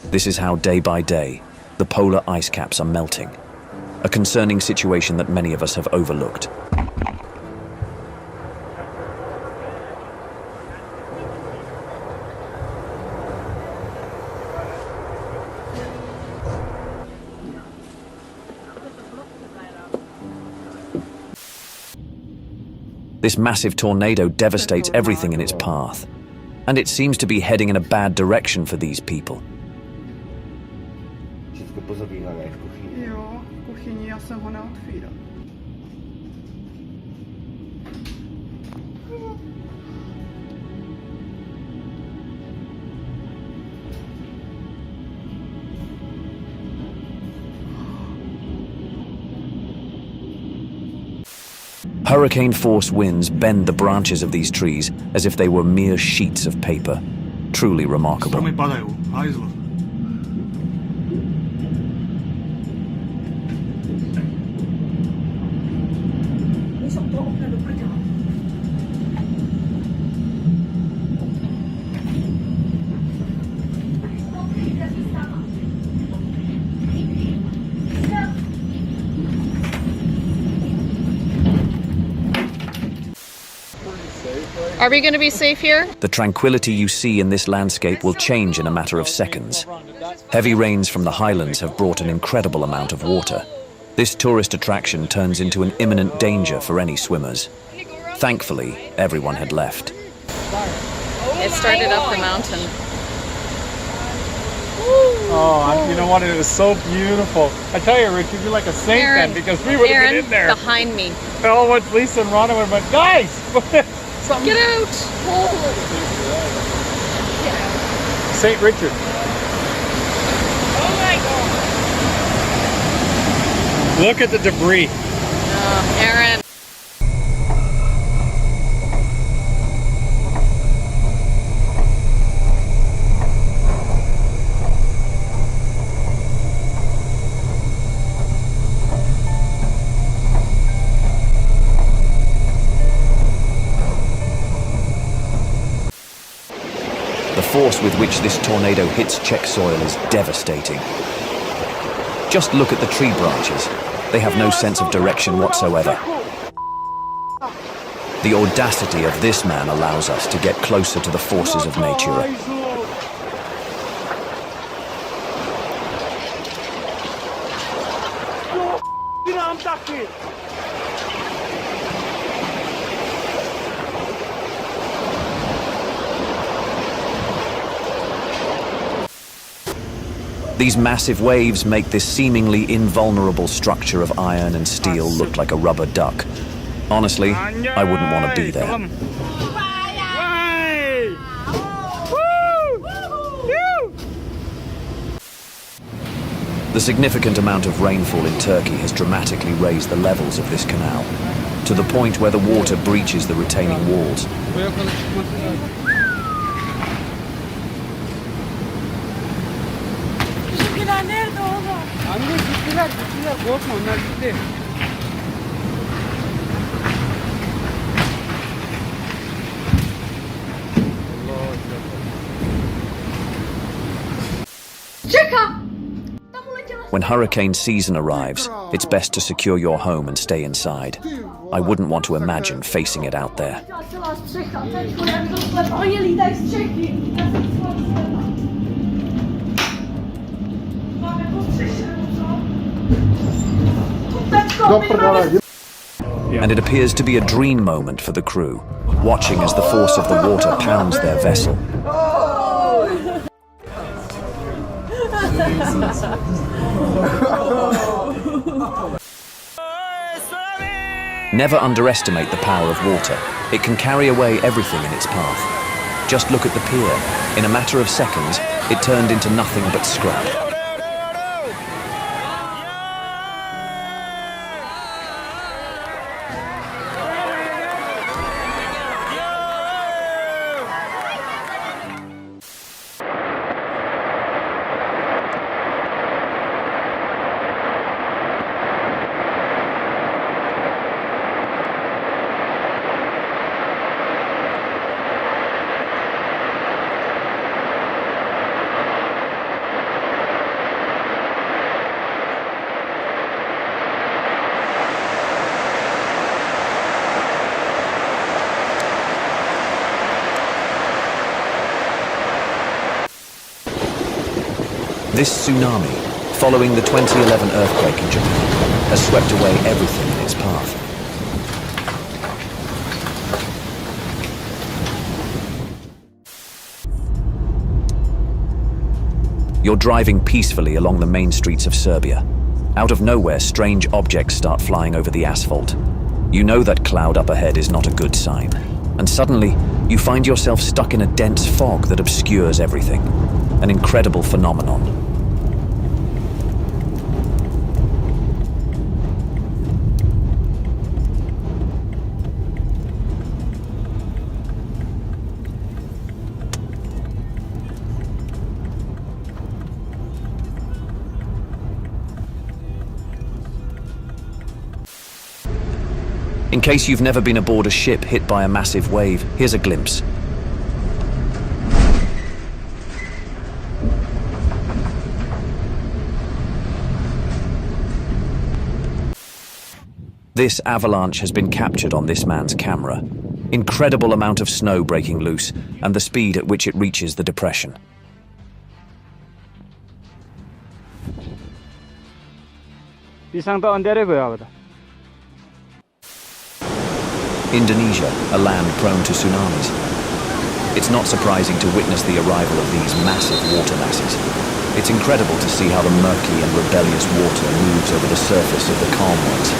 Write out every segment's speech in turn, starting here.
This is how, day by day, the polar ice caps are melting. A concerning situation that many of us have overlooked. This massive tornado devastates everything in its path, and it seems to be heading in a bad direction for these people. Jo, v kuchyni, já jsem ho neotvíral. Hurricane-force winds bend the branches of these trees as if they were mere sheets of paper. Truly remarkable. Stromy padajú, hajzlo. Are we going to be safe here? The tranquility you see in this landscape will change in a matter of seconds. Heavy rains from the highlands have brought an incredible amount of water. This tourist attraction turns into an imminent danger for any swimmers. Thankfully, everyone had left. It started up the mountain. Oh, you know what? It was so beautiful. I tell you, Rich, you'd be like a saint then, because we would have been in there. Behind me. Oh, once Lisa and Rhonda would have been, guys! Something. Get out! St. Richard. Oh my God! Look at the debris. Aaron. The force with which this tornado hits Czech soil is devastating. Just look at the tree branches. They have no sense of direction whatsoever. The audacity of this man allows us to get closer to the forces of nature. These massive waves make this seemingly invulnerable structure of iron and steel look like a rubber duck. Honestly, I wouldn't want to be there. The significant amount of rainfall in Turkey has dramatically raised the levels of this canal, to the point where the water breaches the retaining walls. Nerede oğlum? Anne gittiler korkma onlar gitti. When hurricane season arrives, it's best to secure your home and stay inside. I wouldn't want to imagine facing it out there. And it appears to be a dream moment for the crew, watching as the force of the water pounds their vessel. Never underestimate the power of water. It can carry away everything in its path. Just look at the pier. In a matter of seconds, it turned into nothing but scrap. This tsunami, following the 2011 earthquake in Japan, has swept away everything in its path. You're driving peacefully along the main streets of Serbia. Out of nowhere, strange objects start flying over the asphalt. You know that cloud up ahead is not a good sign. And suddenly, you find yourself stuck in a dense fog that obscures everything. An incredible phenomenon. In case you've never been aboard a ship hit by a massive wave, here's a glimpse. This avalanche has been captured on this man's camera. Incredible amount of snow breaking loose, and the speed at which it reaches the depression. Pisang to andere भयो अब त Indonesia, a land prone to tsunamis. It's not surprising to witness the arrival of these massive water masses. It's incredible to see how the murky and rebellious water moves over the surface of the calm ones.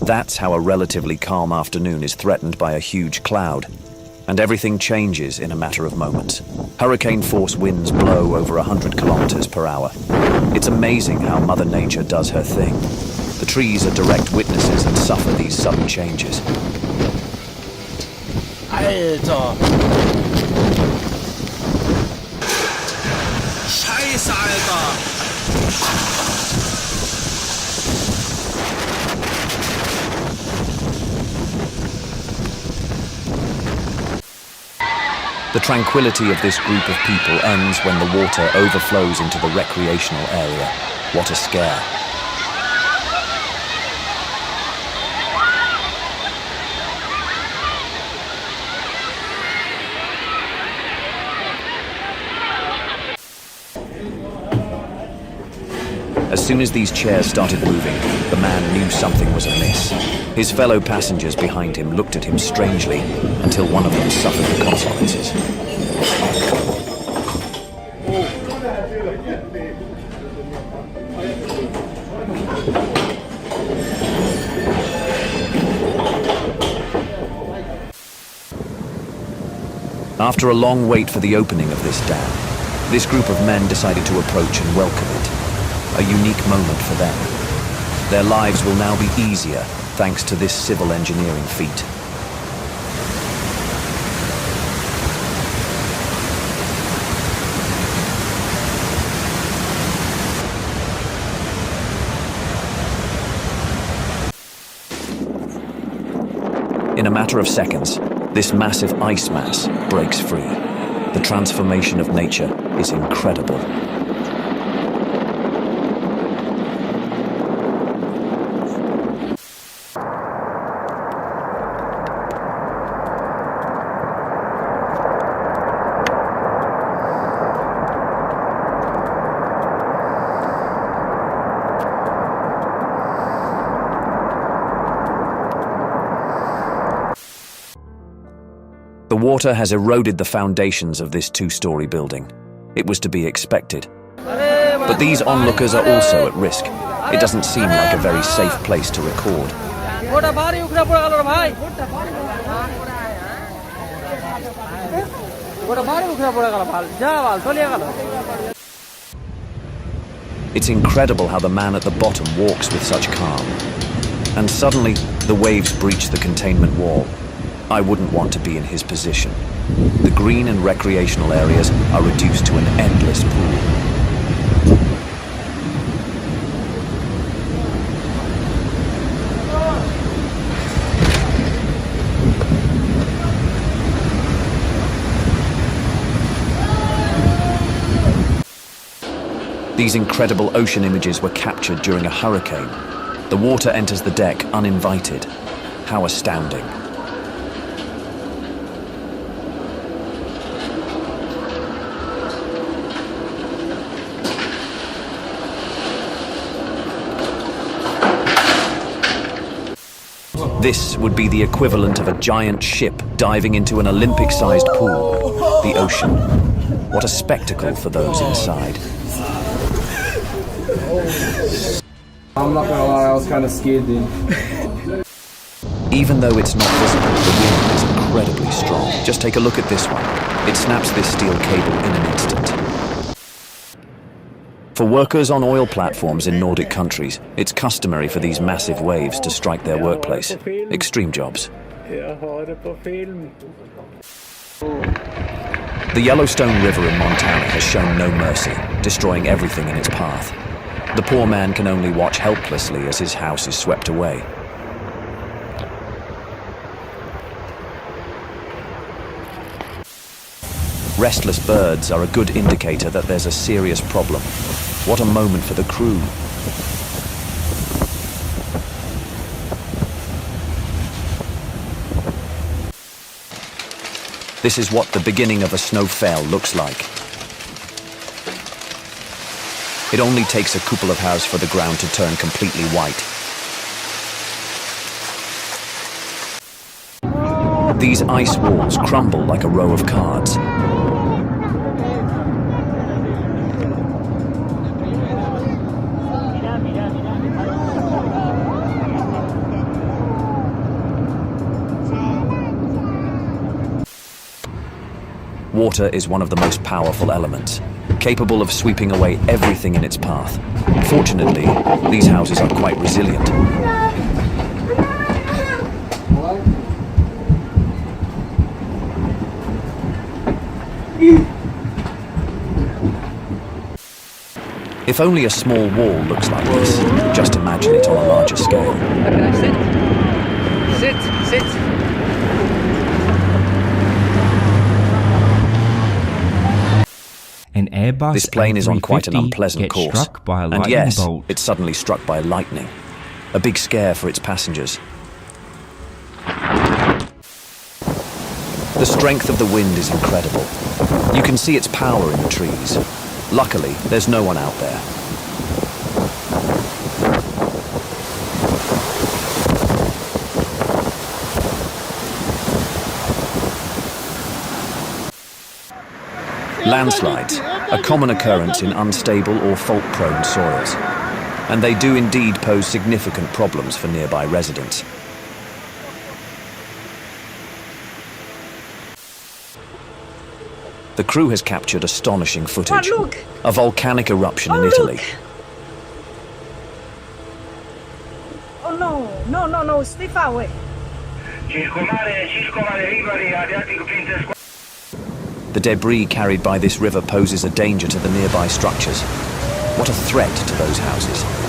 That's how a relatively calm afternoon is threatened by a huge cloud, and everything changes in a matter of moments. Hurricane-force winds blow over 100 kilometers per hour. It's amazing how Mother Nature does her thing. The trees are direct witnesses and suffer these sudden changes. Scheiße, Alter! The tranquility of this group of people ends when the water overflows into the recreational area. What a scare. As soon as these chairs started moving, the man knew something was amiss. His fellow passengers behind him looked at him strangely until one of them suffered the consequences. After a long wait for the opening of this dam, this group of men decided to approach and welcome it. A unique moment for them. Their lives will now be easier thanks to this civil engineering feat. In a matter of seconds, this massive ice mass breaks free. The transformation of nature is incredible. The water has eroded the foundations of this two-story building. It was to be expected. But these onlookers are also at risk. It doesn't seem like a very safe place to record. It's incredible how the man at the bottom walks with such calm. And suddenly, the waves breach the containment wall. I wouldn't want to be in his position. The green and recreational areas are reduced to an endless pool. These incredible ocean images were captured during a hurricane. The water enters the deck uninvited. How astounding. This would be the equivalent of a giant ship diving into an Olympic-sized pool, the ocean. What a spectacle for those inside. I'm not gonna lie, I was kind of scared then. Even though it's not visible, the wind is incredibly strong. Just take a look at this one. It snaps this steel cable in an instant. For workers on oil platforms in Nordic countries, it's customary for these massive waves to strike their workplace. Extreme jobs. The Yellowstone River in Montana has shown no mercy, destroying everything in its path. The poor man can only watch helplessly as his house is swept away. Restless birds are a good indicator that there's a serious problem. What a moment for the crew. This is what the beginning of a snowfall looks like. It only takes a couple of hours for the ground to turn completely white. These ice walls crumble like a row of cards. Water is one of the most powerful elements, capable of sweeping away everything in its path. Fortunately, these houses are quite resilient. If only a small wall looks like this, just imagine it on a larger scale. Can I sit? Sit, sit. An Airbus This plane is on quite an A350 unpleasant gets course. struck by a And lightning yes, bolt. it's suddenly struck by lightning. A big scare for its passengers. The strength of the wind is incredible. You can see its power in the trees. Luckily, there's no one out there. Landslides, a common occurrence in unstable or fault-prone soils. And they do indeed pose significant problems for nearby residents. The crew has captured astonishing footage. Oh, look. A volcanic eruption in Oh, Italy. look. Oh no, no, stay far away. The debris carried by this river poses a danger to the nearby structures. What a threat to those houses.